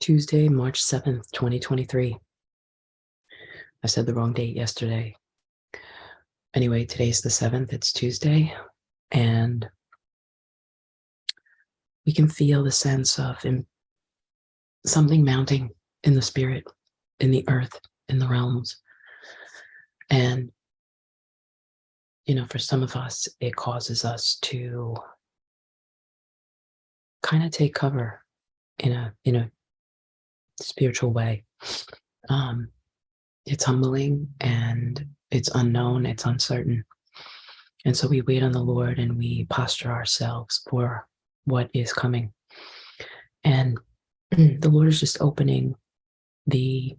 Tuesday, March 7th, 2023. I said the wrong date yesterday. Anyway, today's the 7th, it's Tuesday, and we can feel the sense of something mounting in the spirit, in the earth, in the realms. And, for some of us, it causes us to kind of take cover in a spiritual way. It's humbling and it's unknown, it's uncertain. And so we wait on the Lord and we posture ourselves for what is coming. And the Lord is just opening the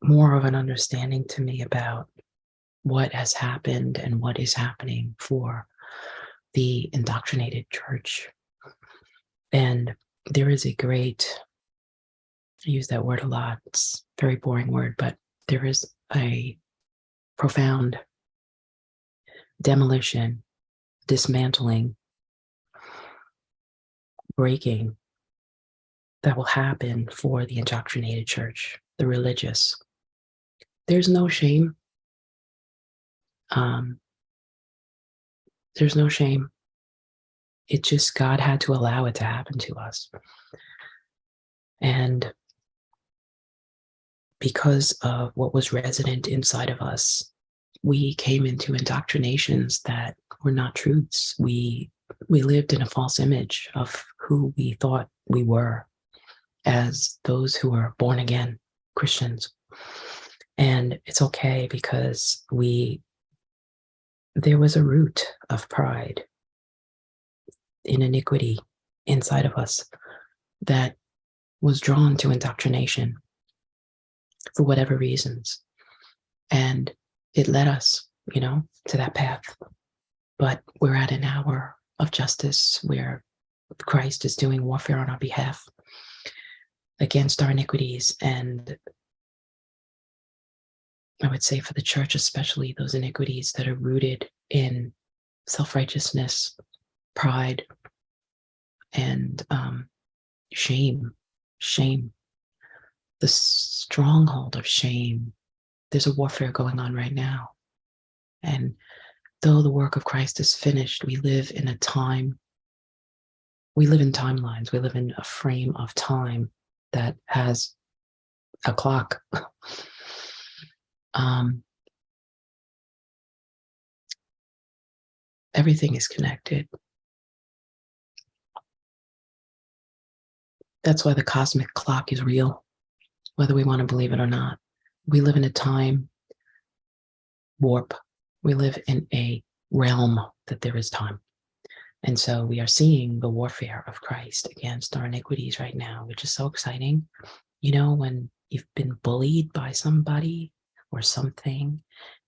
more of an understanding to me about what has happened and what is happening for the indoctrinated church. And there is a great, I use that word a lot, it's a very boring word, but there is a profound demolition, dismantling, breaking that will happen for the indoctrinated church, the religious. There's no shame. There's no shame. It just, God had to allow it to happen to us. And because of what was resident inside of us, we came into indoctrinations that were not truths. We lived in a false image of who we thought we were as those who are born again Christians. And it's okay because there was a root of pride in iniquity inside of us that was drawn to indoctrination for whatever reasons. And it led us, to that path. But we're at an hour of justice where Christ is doing warfare on our behalf against our iniquities. And I would say for the church, especially those iniquities that are rooted in self-righteousness, pride, and shame, the stronghold of shame. There's a warfare going on right now. And though the work of Christ is finished, we live in timelines. We live in a frame of time that has a clock. Everything is connected. That's why the cosmic clock is real, whether we want to believe it or not. We live in a time warp. We live in a realm that there is time. And so we are seeing the warfare of Christ against our iniquities right now, which is so exciting. When you've been bullied by somebody or something,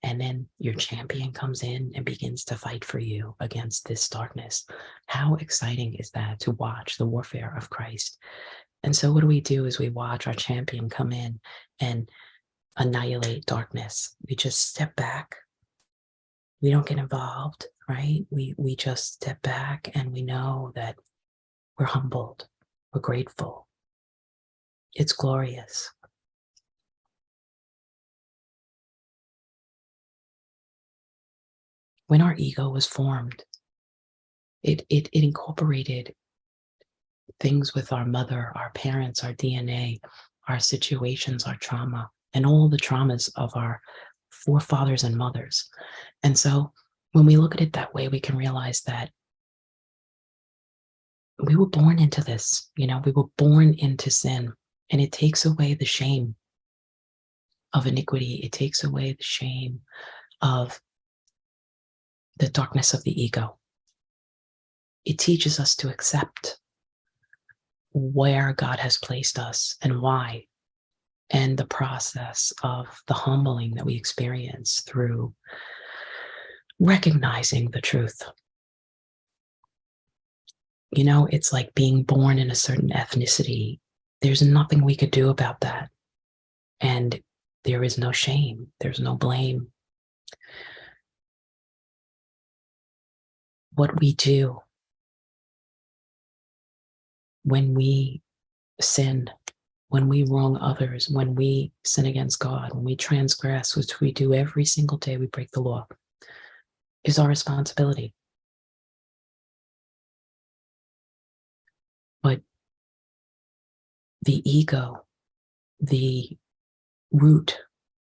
and then your champion comes in and begins to fight for you against this darkness. How exciting is that, to watch the warfare of Christ? And so what do is we watch our champion come in and annihilate darkness. We just step back. We don't get involved, right? We just step back and we know that we're humbled. We're grateful. It's glorious. When our ego was formed, it incorporated things with our mother, our parents, our DNA, our situations, our trauma, and all the traumas of our forefathers and mothers. And so when we look at it that way, we can realize that we were born into this, we were born into sin, and it takes away the shame of iniquity. It takes away the shame of the darkness of the ego. It teaches us to accept where God has placed us and why, and the process of the humbling that we experience through recognizing the truth. It's like being born in a certain ethnicity. There's nothing we could do about that. And there is no shame. There's no blame. What we do when we sin, when we wrong others, when we sin against God, when we transgress, which we do every single day, we break the law, is our responsibility. But the ego, the root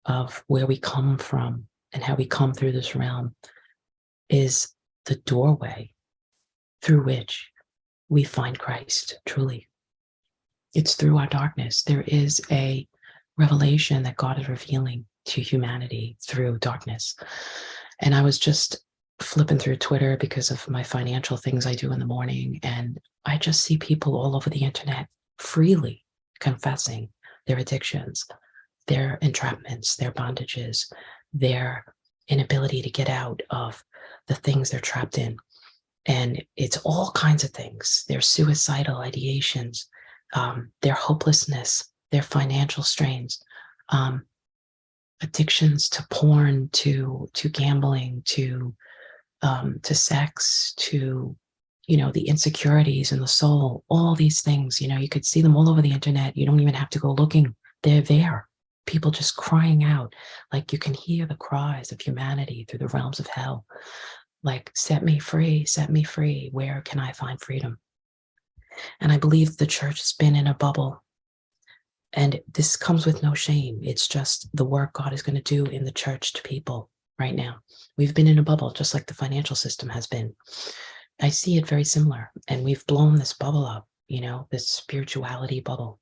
of where we come from and how we come through this realm, is the doorway through which we find Christ, truly. It's through our darkness. There is a revelation that God is revealing to humanity through darkness. And I was just flipping through Twitter because of my financial things I do in the morning, and I just see people all over the internet freely confessing their addictions, their entrapments, their bondages, their inability to get out of the things they're trapped in. And it's all kinds of things. Their suicidal ideations, their hopelessness, their financial strains, addictions to porn, to gambling, to sex, to the insecurities in the soul. All these things, you could see them all over the internet. You don't even have to go looking; they're there. People just crying out, like you can hear the cries of humanity through the realms of hell. Like, set me free, set me free. Where can I find freedom? And I believe the church has been in a bubble. And this comes with no shame. It's just the work God is going to do in the church to people right now. We've been in a bubble, just like the financial system has been. I see it very similar. And we've blown this bubble up, this spirituality bubble.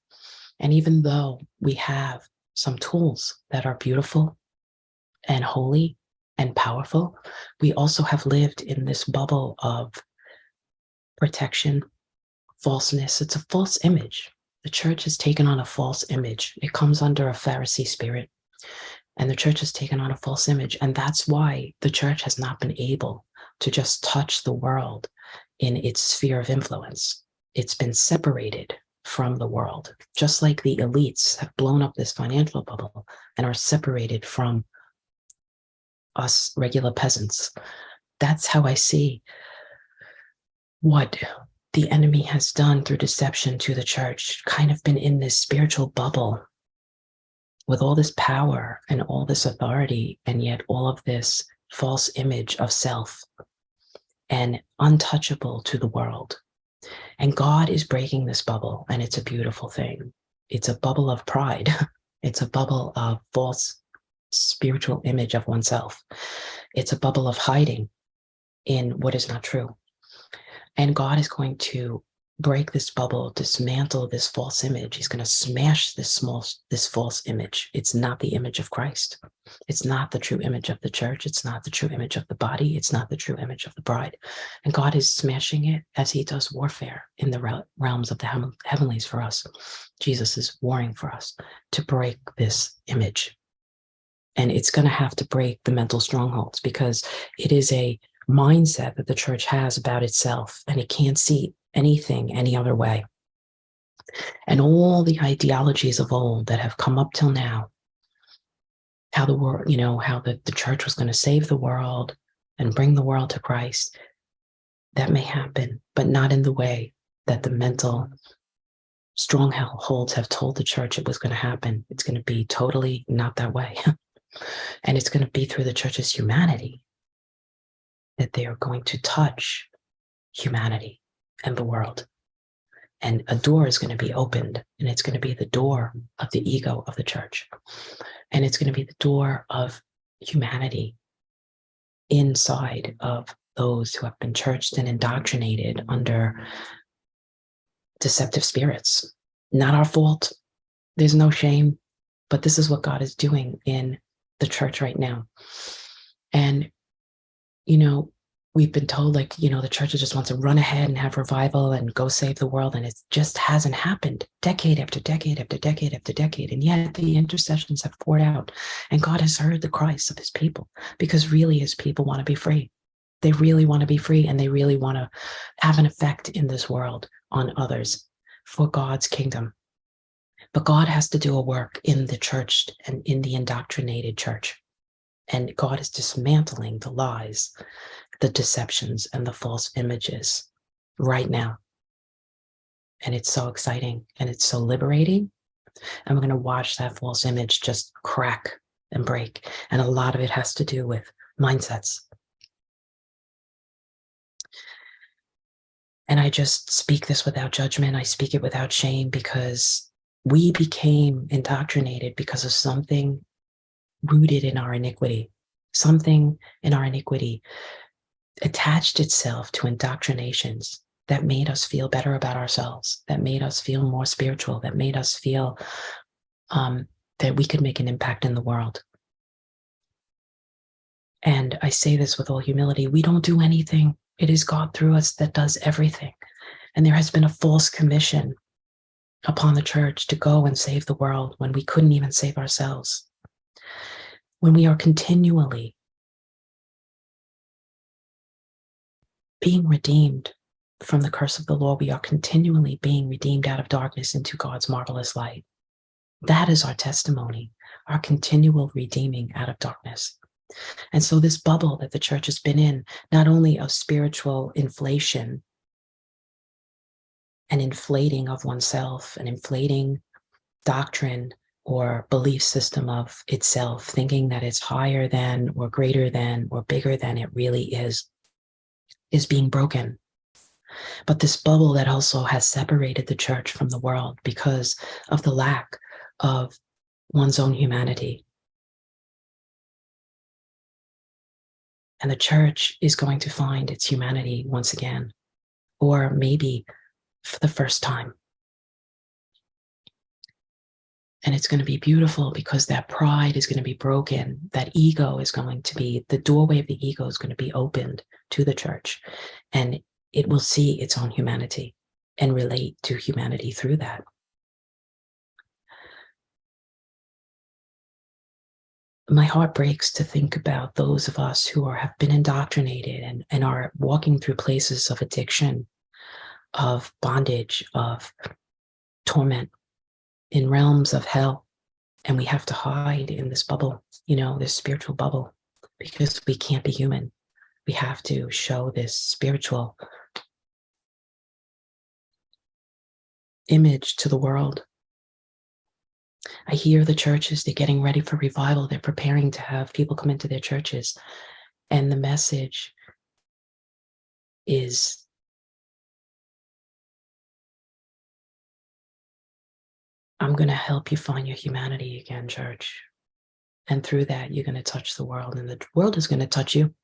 And even though we have some tools that are beautiful and holy and powerful, we also have lived in this bubble of protection, falseness. It's a false image. The church has taken on a false image. It comes under a Pharisee spirit, and the church has taken on a false image. And that's why the church has not been able to just touch the world in its sphere of influence. It's been separated from the world, just like the elites have blown up this financial bubble and are separated from us regular peasants. That's how I see what the enemy has done through deception to the church, kind of been in this spiritual bubble with all this power and all this authority, and yet all of this false image of self and untouchable to the world. And God is breaking this bubble, and it's a beautiful thing. It's a bubble of pride. It's a bubble of false spiritual image of oneself. It's a bubble of hiding in what is not true. And God is going to break this bubble, dismantle this false image. He's going to smash this false image. It's not the image of Christ. It's not the true image of the church. It's not the true image of the body. It's not the true image of the bride. And God is smashing it as he does warfare in the realms of the heavenlies for us. Jesus is warring for us to break this image. And it's going to have to break the mental strongholds, because it is a mindset that the church has about itself, and it can't see anything any other way. And all the ideologies of old that have come up till now, how the world, how the church was going to save the world and bring the world to Christ, that may happen, but not in the way that the mental strongholds have told the church it was going to happen. It's going to be totally not that way. And it's going to be through the church's humanity that they are going to touch humanity and the world. And a door is going to be opened, and it's going to be the door of the ego of the church. And it's going to be the door of humanity inside of those who have been churched and indoctrinated under deceptive spirits. Not our fault. There's no shame, but this is what God is doing in the church right now. And we've been told, the church just wants to run ahead and have revival and go save the world. And it just hasn't happened decade after decade after decade after decade. And yet the intercessions have poured out, and God has heard the cries of his people, because really his people want to be free. They really want to be free, and they really want to have an effect in this world on others for God's kingdom. But God has to do a work in the church and in the indoctrinated church. And God is dismantling the lies, the deceptions, and the false images right now. And it's so exciting and it's so liberating. And we're going to watch that false image just crack and break. And a lot of it has to do with mindsets. And I just speak this without judgment. I speak it without shame, because we became indoctrinated because of something rooted in our iniquity. Something in our iniquity attached itself to indoctrinations that made us feel better about ourselves, that made us feel more spiritual, that made us feel that we could make an impact in the world. And I say this with all humility. We don't do anything. It is God through us that does everything. And there has been a false commission upon the church to go and save the world when we couldn't even save ourselves. When we are continually being redeemed from the curse of the law, we are continually being redeemed out of darkness into God's marvelous light. That is our testimony, our continual redeeming out of darkness. And so this bubble that the church has been in, not only of spiritual inflation and inflating of oneself and inflating doctrine or belief system of itself, thinking that it's higher than or greater than or bigger than it really is being broken. But this bubble that also has separated the church from the world because of the lack of one's own humanity. And the church is going to find its humanity once again, or maybe for the first time. And it's going to be beautiful because that pride is going to be broken. That ego is going to be, the doorway of the ego is going to be opened to the church. And it will see its own humanity and relate to humanity through that. My heart breaks to think about those of us who have been indoctrinated and are walking through places of addiction, of bondage, of torment, in realms of hell. And we have to hide in this bubble, this spiritual bubble, because we can't be human. We have to show this spiritual image to the world. I hear the churches, they're getting ready for revival. They're preparing to have people come into their churches. And the message is, I'm going to help you find your humanity again, church. And through that, you're going to touch the world, and the world is going to touch you.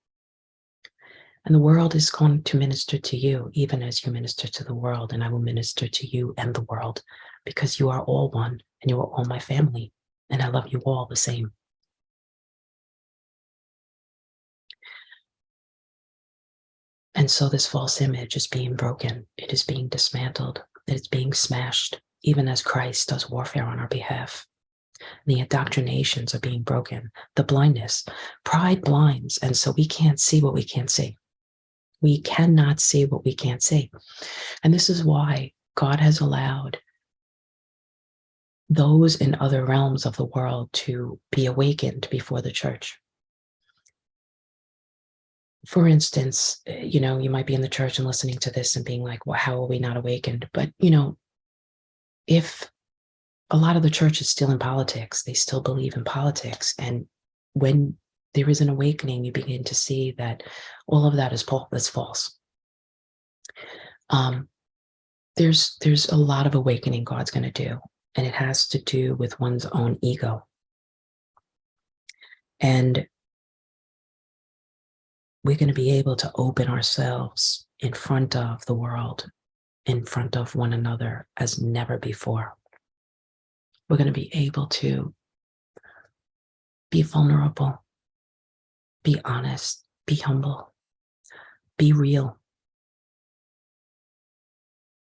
And the world is going to minister to you, even as you minister to the world. And I will minister to you and the world, because you are all one, and you are all my family. And I love you all the same. And so this false image is being broken. It is being dismantled. It is being smashed, even as Christ does warfare on our behalf. The indoctrinations are being broken. The blindness, pride blinds. And so we can't see what we can't see. We cannot see what we can't see. And this is why God has allowed those in other realms of the world to be awakened before the church. For instance, you might be in the church and listening to this and being like, well, how are we not awakened? But, if a lot of the church is still in politics, they still believe in politics. And when there is an awakening, you begin to see that all of that is false. There's a lot of awakening God's going to do, and it has to do with one's own ego. And we're going to be able to open ourselves in front of the world, in front of one another as never before. We're going to be able to be vulnerable, be honest, be humble, be real.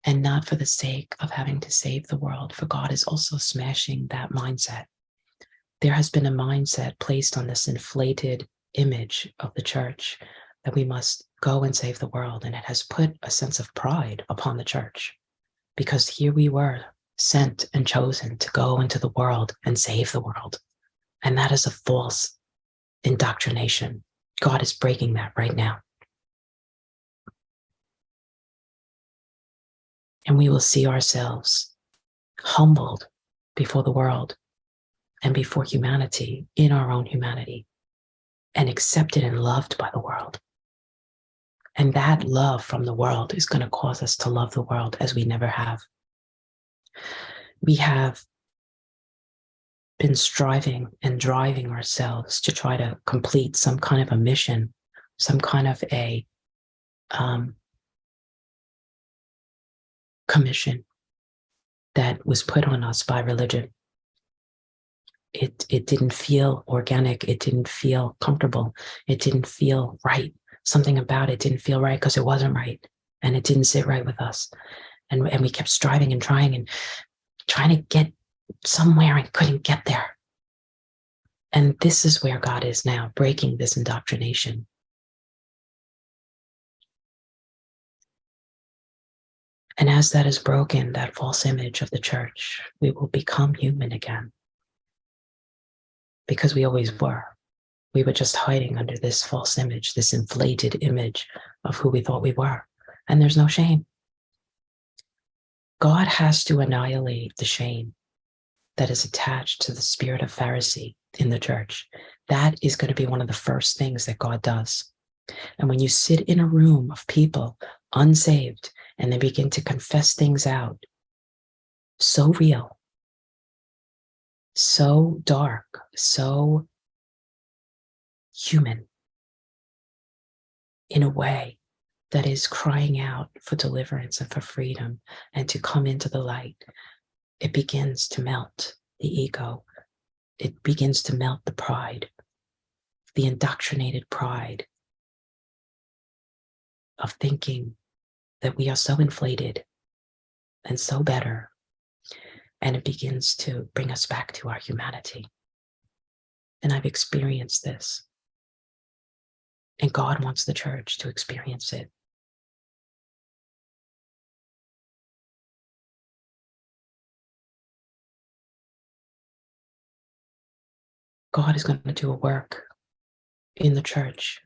And not for the sake of having to save the world, for God is also smashing that mindset. There has been a mindset placed on this inflated image of the church that we must go and save the world. And it has put a sense of pride upon the church, because here we were sent and chosen to go into the world and save the world. And that is a false indoctrination. God is breaking that right now. And we will see ourselves humbled before the world and before humanity, in our own humanity, and accepted and loved by the world. And that love from the world is going to cause us to love the world as we never have. We have been striving and driving ourselves to try to complete some kind of a mission, some kind of a commission that was put on us by religion. It didn't feel organic. It didn't feel comfortable. It didn't feel right. Something about it didn't feel right because it wasn't right. And it didn't sit right with us. And we kept striving and trying to get somewhere and couldn't get there. And this is where God is now, breaking this indoctrination. And as that is broken, that false image of the church, we will become human again. Because we always were. We were just hiding under this false image, this inflated image of who we thought we were. And there's no shame. God has to annihilate the shame that is attached to the spirit of Pharisee in the church. That is going to be one of the first things that God does. And when you sit in a room of people unsaved and they begin to confess things out, so real, so dark, so human, in a way that is crying out for deliverance and for freedom and to come into the light, it begins to melt the ego. It begins to melt the pride, the indoctrinated pride of thinking that we are so inflated and so better. And it begins to bring us back to our humanity. And I've experienced this. And God wants the church to experience it. God is going to do a work in the church.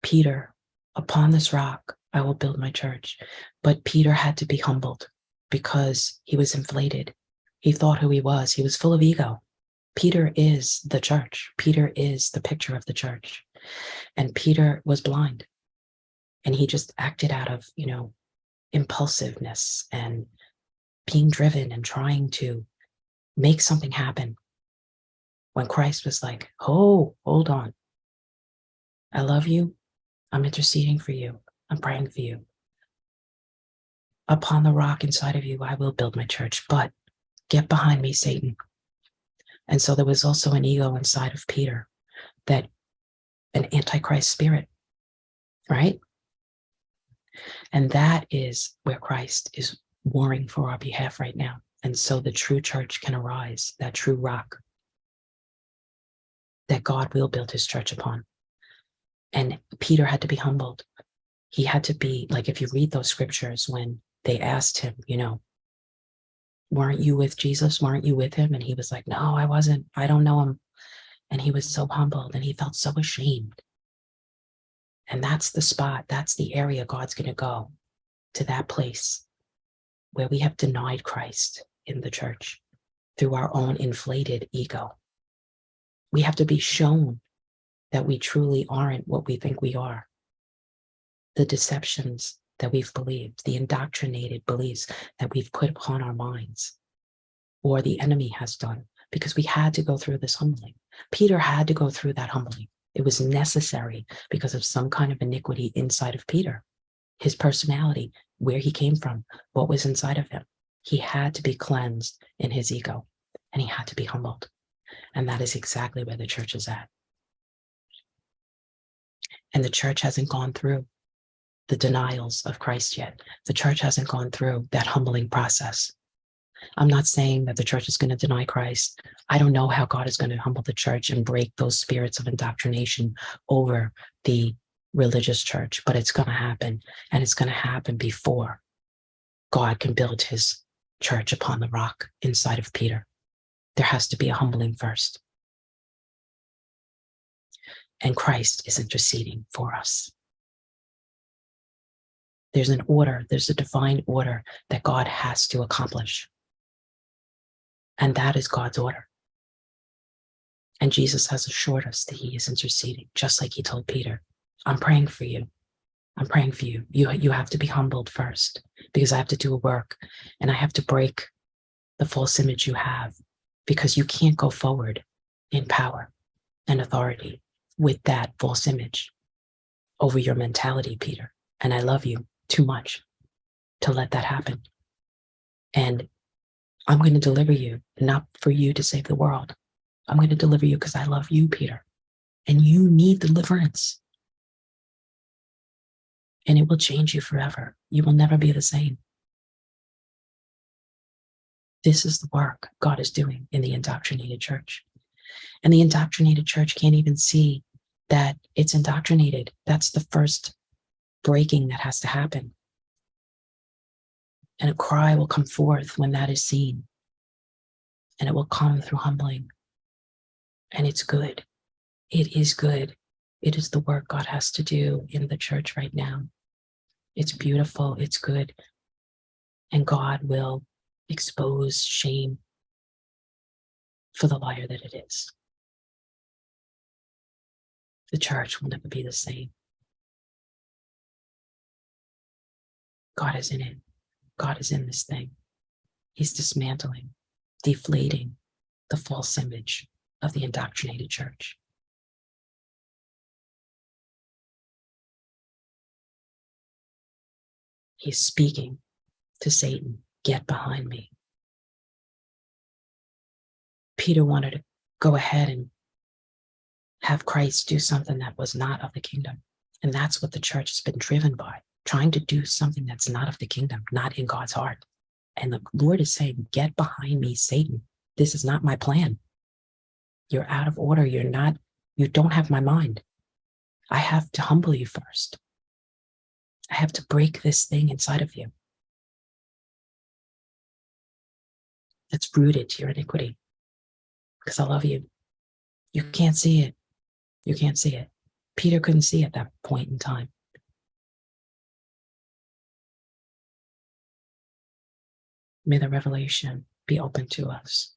Peter, upon this rock, I will build my church. But Peter had to be humbled because he was inflated. He thought who he was. He was full of ego. Peter is the church. Peter is the picture of the church. And Peter was blind. And he just acted out of, impulsiveness and being driven and trying to make something happen. When Christ was like, oh, hold on. I love you. I'm interceding for you. I'm praying for you. Upon the rock inside of you, I will build my church, but get behind me, Satan. And so there was also an ego inside of Peter, that an Antichrist spirit, right? And that is where Christ is warring for our behalf right now. And so the true church can arise, that true rock that God will build his church upon. And Peter had to be humbled. He had to be, like, if you read those scriptures, when they asked him, weren't you with Jesus? Weren't you with him? And he was like, no, I wasn't. I don't know him. And he was so humbled and he felt so ashamed. And that's the spot, that's the area God's going to go, to that place where we have denied Christ in the church through our own inflated ego. We have to be shown that we truly aren't what we think we are. The deceptions that we've believed, the indoctrinated beliefs that we've put upon our minds, or the enemy has done, because we had to go through this humbling. Peter had to go through that humbling. It was necessary because of some kind of iniquity inside of Peter, his personality, where he came from, what was inside of him. He had to be cleansed in his ego, and he had to be humbled. And that is exactly where the church is at. And the church hasn't gone through the denials of Christ yet. The church hasn't gone through that humbling process. I'm not saying that the church is going to deny Christ. I don't know how God is going to humble the church and break those spirits of indoctrination over the religious church, but it's going to happen. And it's going to happen before God can build his church upon the rock inside of Peter. There has to be a humbling first. And Christ is interceding for us. There's an order, there's a divine order that God has to accomplish. And that is God's order. And Jesus has assured us that he is interceding, just like he told Peter, I'm praying for you. I'm praying for you. You have to be humbled first, because I have to do a work and I have to break the false image you have, because you can't go forward in power and authority with that false image over your mentality, Peter. And I love you too much to let that happen. And I'm going to deliver you, not for you to save the world. I'm going to deliver you because I love you, Peter. And you need deliverance. And it will change you forever. You will never be the same. This is the work God is doing in the indoctrinated church. And the indoctrinated church can't even see that it's indoctrinated. That's the first breaking that has to happen. And a cry will come forth when that is seen. And it will come through humbling. And it's good. It is good. It is the work God has to do in the church right now. It's beautiful. It's good. And God will expose shame for the liar that it is. The church will never be the same. God is in it. God is in this thing. He's dismantling, deflating the false image of the indoctrinated church. He's speaking to Satan, get behind me. Peter wanted to go ahead and have Christ do something that was not of the kingdom. And that's what the church has been driven by, trying to do something that's not of the kingdom, not in God's heart. And the Lord is saying, get behind me, Satan. This is not my plan. You're out of order. You don't have my mind. I have to humble you first. I have to break this thing inside of you that's rooted to your iniquity, because I love you. You can't see it. You can't see it. Peter couldn't see at that point in time. May the revelation be open to us.